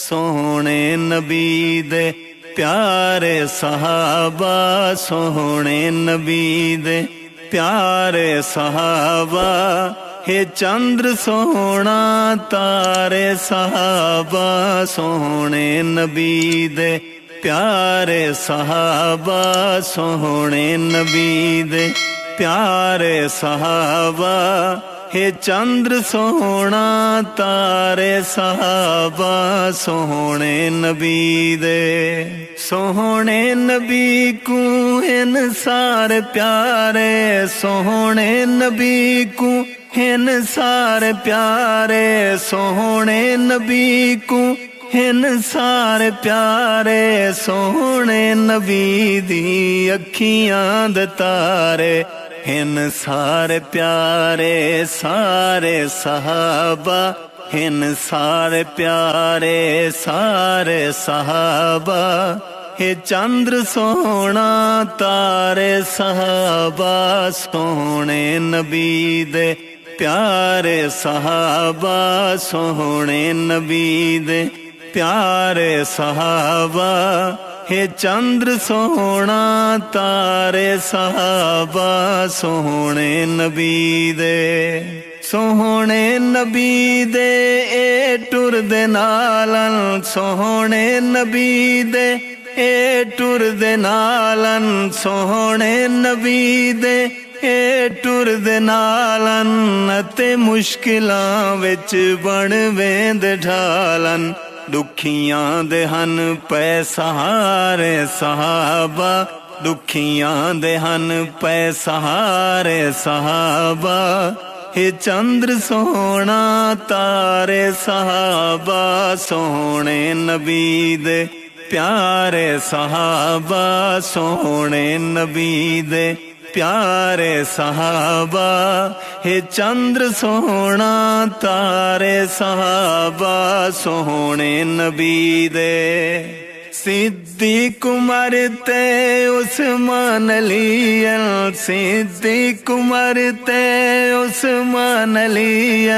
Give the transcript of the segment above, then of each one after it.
سونے نبی دے پیارے صحابہ سونے نبی دے پیارے صحابہ ہے چندر سونا تارے صحابہ سونے نبی دے پیارے صحابہ سونے نبی دے پیارے صحابہ ہے چندر سونا تارے صحابہ سونے نبی دے سونے نبی کو ہن سارے پیارے سونے نبی کو ہن سارے پیارے سونے نبی کو ہن سارے پیارے سونے نبی دی اکھیاں دے تارے ہن سارے پیارے سارے صحابہ ہن سارے پیارے سارے صحابہ ہے چندر سونا تارے صحابہ سونے نبی دے پیارے صحابہ سونے نبی دے پیارے صحابہ ہے چندر سونا تارے صحابہ سونے نبی دے سونے نبی دے اے ٹر دے نالن سونے نبی دے اے ٹر دے نالن سونے نبی دے اے ٹر دے نالن تے مشکلاں وچ بن ویند ڈھالن دکھیاں دے ہن پے سہارے صحابہ دکھیاں دے ہن پے سہارے صحابہ ہے چندر سونا تارے صحابہ سونے نبی دے پیارے صحابہ سونے نبی دے پیارے صحابہ ہے چندر سونا تارے صحابہ سونے نبی دے صدیق عمر تے عثمان علی صدیق عمر تے عثمان علی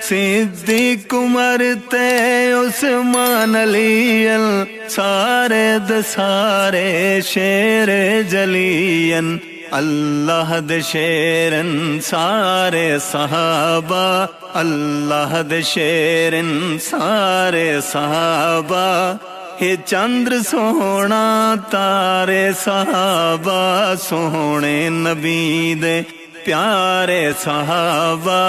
صدیق عمر تے عثمان علی سارے دے سارے شیر جلین اللہ دے شیرن سارے صحابہ اللہ دے شیرن سارے صحابہ ہے چندر سونا تارے صحابہ سونے نبی دے پیارے صحابہ